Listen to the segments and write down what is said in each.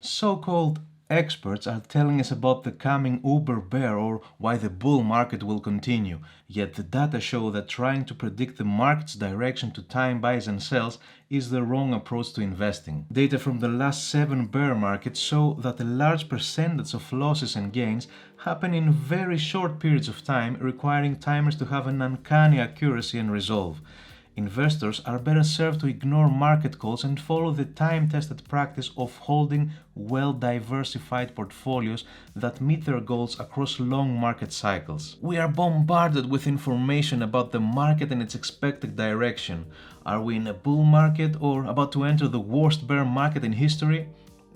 So-called experts are telling us about the coming uber bear or why the bull market will continue, yet the data show that trying to predict the market's direction to time buys and sells is the wrong approach to investing. Data from the last 7 bear markets show that a large percentage of losses and gains happen in very short periods of time, requiring timers to have an uncanny accuracy and resolve. Investors are better served to ignore market calls and follow the time-tested practice of holding well-diversified portfolios that meet their goals across long market cycles. We are bombarded with information about the market and its expected direction. Are we in a bull market or about to enter the worst bear market in history?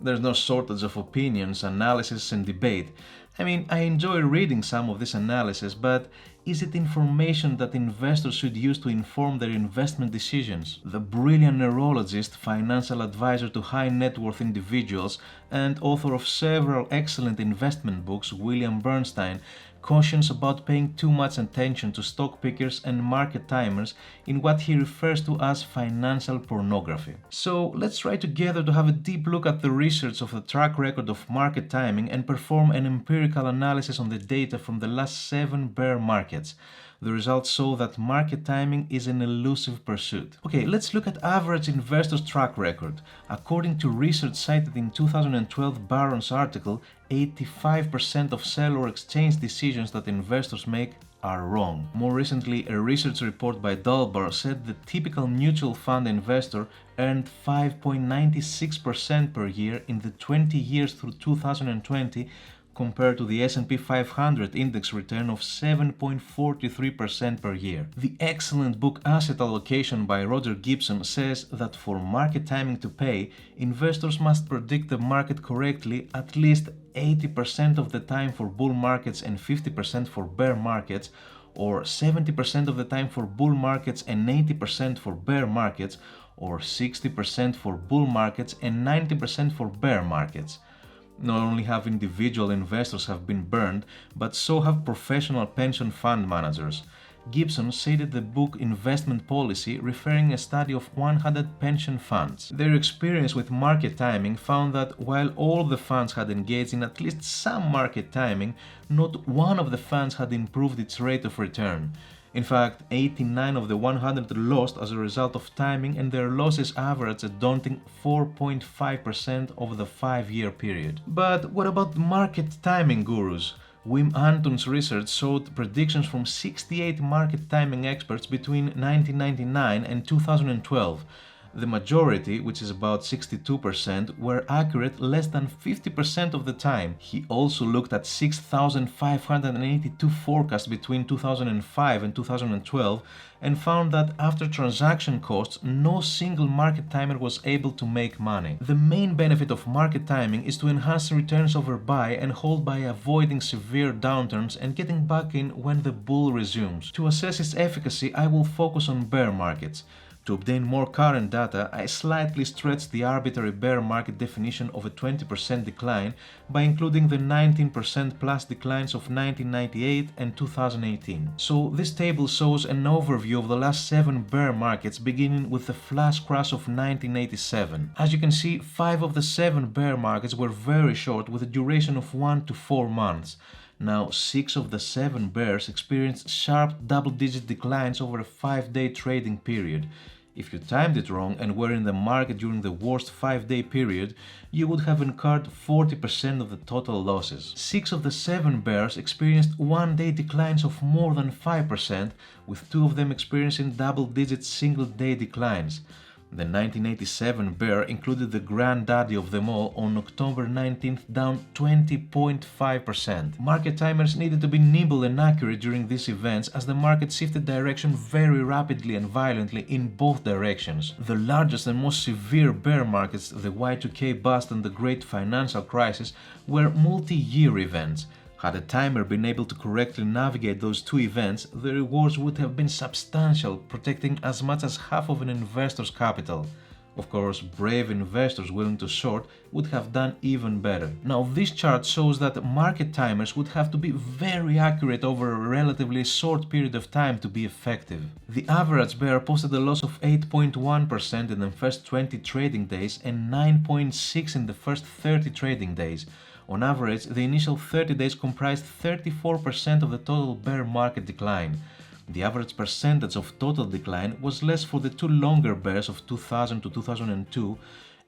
There's no shortage of opinions, analysis, and debate. I enjoy reading some of this analysis, but is it information that investors should use to inform their investment decisions? The brilliant neurologist, financial advisor to high net worth individuals, and author of several excellent investment books, William Bernstein, cautions about paying too much attention to stock pickers and market timers in what he refers to as financial pornography. So let's try together to have a deep look at the research of the track record of market timing and perform an empirical analysis on the data from the last 7 bear markets. The results show that market timing is an elusive pursuit. Okay, let's look at average investors' track record. According to research cited in 2012 Barron's article, 85% of sell or exchange decisions that investors make are wrong. More recently, a research report by Dalbar said the typical mutual fund investor earned 5.96% per year in the 20 years through 2020, compared to the S&P 500 index return of 7.43% per year. The excellent book Asset Allocation by Roger Gibson says that for market timing to pay, investors must predict the market correctly at least 80% of the time for bull markets and 50% for bear markets, or 70% of the time for bull markets and 80% for bear markets, or 60% for bull markets and 90% for bear markets. Not only have individual investors have been burned, but so have professional pension fund managers. Gibson cited the book Investment Policy, referring a study of 100 pension funds. Their experience with market timing found that while all the funds had engaged in at least some market timing, not one of the funds had improved its rate of return. In fact, 89 of the 100 lost as a result of timing, and their losses averaged a daunting 4.5% over the 5-year period. But what about market timing gurus? Wim Anton's research showed predictions from 68 market timing experts between 1999 and 2012. The majority, which is about 62%, were accurate less than 50% of the time. He also looked at 6,582 forecasts between 2005 and 2012 and found that after transaction costs, no single market timer was able to make money. The main benefit of market timing is to enhance returns over buy and hold by avoiding severe downturns and getting back in when the bull resumes. To assess its efficacy, I will focus on bear markets. To obtain more current data, I slightly stretched the arbitrary bear market definition of a 20% decline by including the 19% plus declines of 1998 and 2018. So this table shows an overview of the last 7 bear markets, beginning with the flash crash of 1987. As you can see, 5 of the 7 bear markets were very short, with a duration of 1 to 4 months. Now, 6 of the 7 bears experienced sharp double-digit declines over a 5-day trading period. If you timed it wrong and were in the market during the worst 5-day period, you would have incurred 40% of the total losses. 6 of the 7 bears experienced 1-day declines of more than 5%, with 2 of them experiencing double-digit single-day declines. The 1987 bear included the granddaddy of them all on October 19th, down 20.5%. Market timers needed to be nimble and accurate during these events, as the market shifted direction very rapidly and violently in both directions. The largest and most severe bear markets, the Y2K bust and the Great Financial Crisis, were multi-year events. Had a timer been able to correctly navigate those 2 events, the rewards would have been substantial, protecting as much as half of an investor's capital. Of course, brave investors willing to short would have done even better. Now, this chart shows that market timers would have to be very accurate over a relatively short period of time to be effective. The average bear posted a loss of 8.1% in the first 20 trading days and 9.6% in the first 30 trading days. On average, the initial 30 days comprised 34% of the total bear market decline. The average percentage of total decline was less for the two longer bears of 2000 to 2002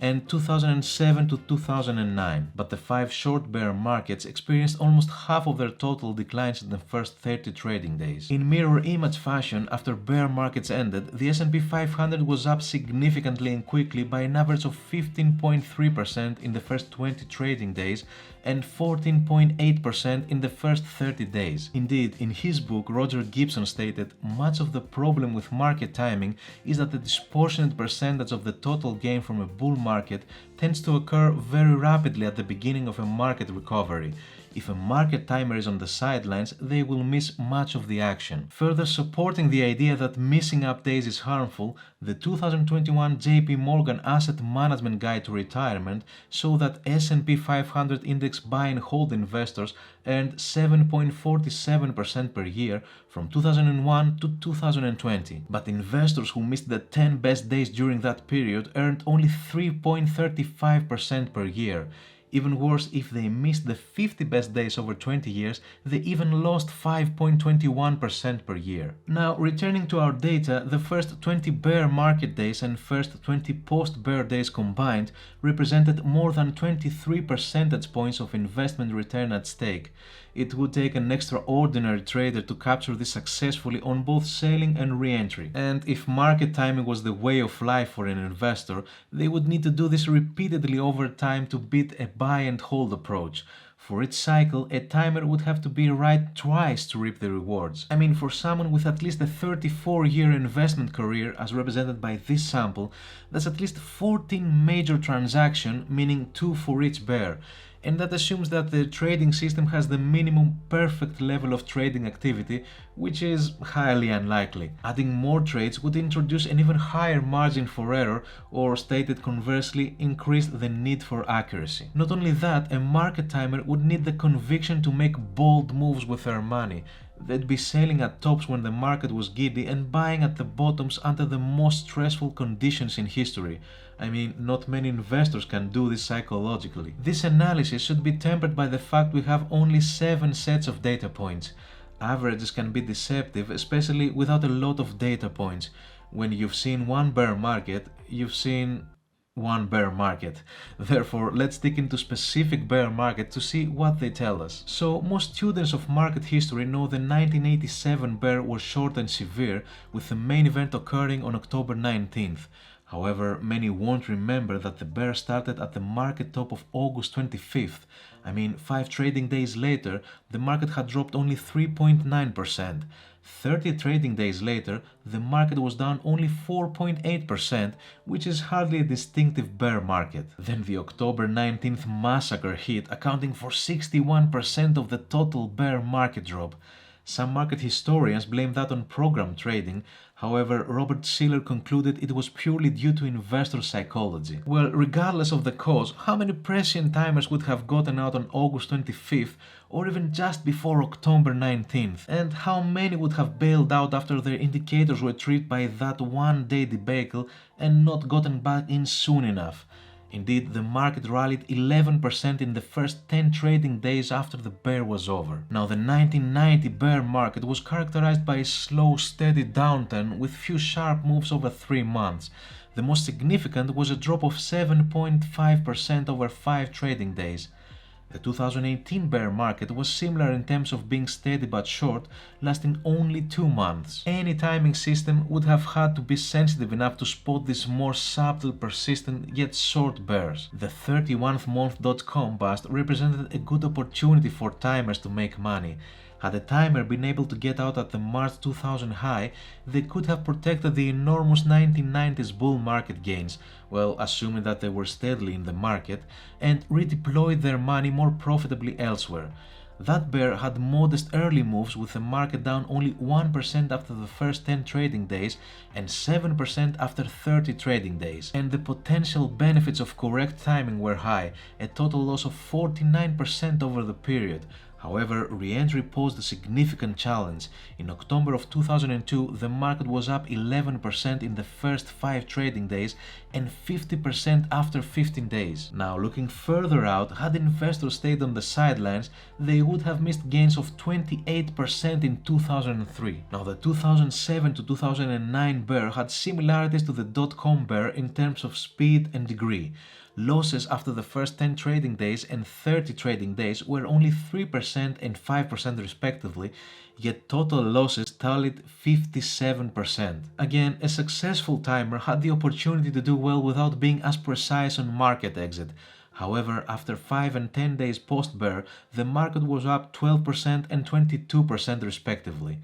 and 2007 to 2009, but the 5 short bear markets experienced almost half of their total declines in the first 30 trading days. In mirror image fashion, after bear markets ended, the S&P 500 was up significantly and quickly by an average of 15.3% in the first 20 trading days and 14.8% in the first 30 days. Indeed, in his book, Roger Gibson stated, much of the problem with market timing is that the disproportionate percentage of the total gain from a bull market tends to occur very rapidly at the beginning of a market recovery. If a market timer is on the sidelines, they will miss much of the action. Further supporting the idea that missing up days is harmful, the 2021 JP Morgan Asset Management Guide to Retirement show that S&P 500 index buy and hold investors earned 7.47% per year from 2001 to 2020. But investors who missed the 10 best days during that period earned only 3.35% per year. Even worse, if they missed the 50 best days over 20 years, they even lost 5.21% per year. Now, returning to our data, the first 20 bear market days and first 20 post-bear days combined represented more than 23 percentage points of investment return at stake. It would take an extraordinary trader to capture this successfully on both selling and re-entry. And if market timing was the way of life for an investor, they would need to do this repeatedly over time to beat a buy and hold approach. For each cycle, a timer would have to be right twice to reap the rewards. I mean, for someone with at least a 34-year investment career, as represented by this sample, that's at least 14 major transactions, meaning 2 for each bear. And that assumes that the trading system has the minimum perfect level of trading activity, which is highly unlikely. Adding more trades would introduce an even higher margin for error, or stated conversely, increase the need for accuracy. Not only that, a market timer would need the conviction to make bold moves with their money. They'd be selling at tops when the market was giddy and buying at the bottoms under the most stressful conditions in history. I mean, not many investors can do this psychologically. This analysis should be tempered by the fact we have only 7 sets of data points. Averages can be deceptive, especially without a lot of data points. When you've seen one bear market, you've seen one bear market. Therefore, let's dig into specific bear market to see what they tell us. So, most students of market history know the 1987 bear was short and severe, with the main event occurring on October 19th. However, many won't remember that the bear started at the market top of August 25th. I mean, 5 trading days later, the market had dropped only 3.9%. 30 trading days later, the market was down only 4.8%, which is hardly a distinctive bear market. Then the October 19th massacre hit, accounting for 61% of the total bear market drop. Some market historians blame that on program trading. However, Robert Shiller concluded it was purely due to investor psychology. Well, regardless of the cause, how many prescient timers would have gotten out on August 25th or even just before October 19th? And how many would have bailed out after their indicators were tripped by that one-day debacle and not gotten back in soon enough? Indeed, the market rallied 11% in the first 10 trading days after the bear was over. Now, the 1990 bear market was characterized by a slow, steady downturn with few sharp moves over 3 months. The most significant was a drop of 7.5% over 5 trading days. The 2018 bear market was similar in terms of being steady but short, lasting only 2 months. Any timing system would have had to be sensitive enough to spot these more subtle, persistent, yet short bears. The 31th-month.com bust represented a good opportunity for timers to make money. Had a timer been able to get out at the March 2000 high, they could have protected the enormous 1990s bull market gains, well, assuming that they were steadily in the market, and redeployed their money more profitably elsewhere. That bear had modest early moves with the market down only 1% after the first 10 trading days and 7% after 30 trading days. And the potential benefits of correct timing were high, a total loss of 49% over the period. However, re-entry posed a significant challenge. In October of 2002, the market was up 11% in the first 5 trading days and 50% after 15 days. Now, looking further out, had investors stayed on the sidelines, they would have missed gains of 28% in 2003. Now, the 2007 to 2009 bear had similarities to the dot-com bear in terms of speed and degree. Losses after the first 10 trading days and 30 trading days were only 3% and 5% respectively, yet total losses tallied 57%. Again, a successful timer had the opportunity to do well without being as precise on market exit. However, after 5 and 10 days post-bear, the market was up 12% and 22% respectively.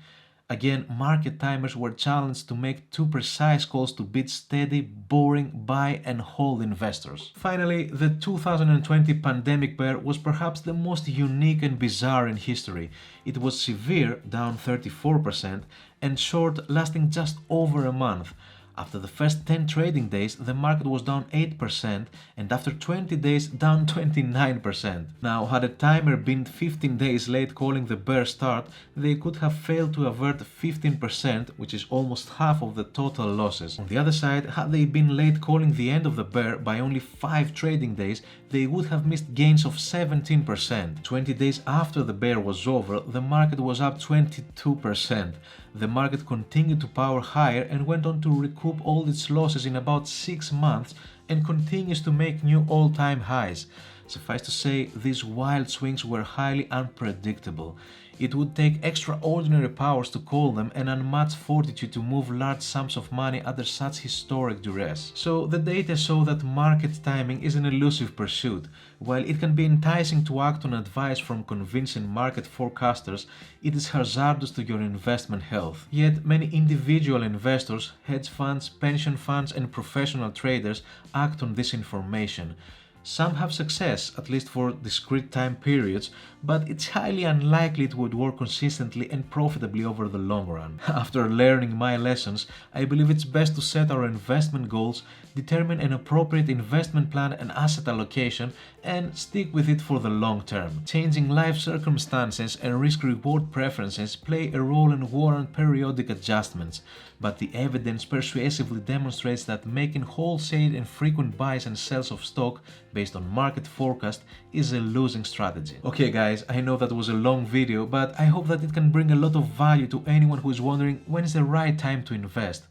Again, market timers were challenged to make too precise calls to beat steady, boring buy and hold investors. Finally, the 2020 pandemic bear was perhaps the most unique and bizarre in history. It was severe, down 34%, and short, lasting just over a month. After the first 10 trading days, the market was down 8%, and after 20 days, down 29%. Now, had a timer been 15 days late calling the bear start, they could have failed to avert 15%, which is almost half of the total losses. On the other side, had they been late calling the end of the bear by only 5 trading days, they would have missed gains of 17%. 20 days after the bear was over, the market was up 22%. The market continued to power higher and went on to recoup all its losses in about 6 months and continues to make new all-time highs. Suffice to say, these wild swings were highly unpredictable. It would take extraordinary powers to call them and unmatched fortitude to move large sums of money under such historic duress. So the data show that market timing is an elusive pursuit. While it can be enticing to act on advice from convincing market forecasters, it is hazardous to your investment health. Yet many individual investors, hedge funds, pension funds and professional traders act on this information. Some have success, at least for discrete time periods, but it's highly unlikely it would work consistently and profitably over the long run. After learning my lessons, I believe it's best to set our investment goals, determine an appropriate investment plan and asset allocation, and stick with it for the long term. Changing life circumstances and risk-reward preferences play a role and warrant periodic adjustments, but the evidence persuasively demonstrates that making wholesale and frequent buys and sells of stock based on market forecast is a losing strategy. Okay guys, I know that was a long video, but I hope that it can bring a lot of value to anyone who is wondering when is the right time to invest.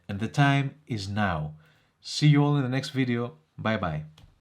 And the time is now. See you all in the next video. Bye bye.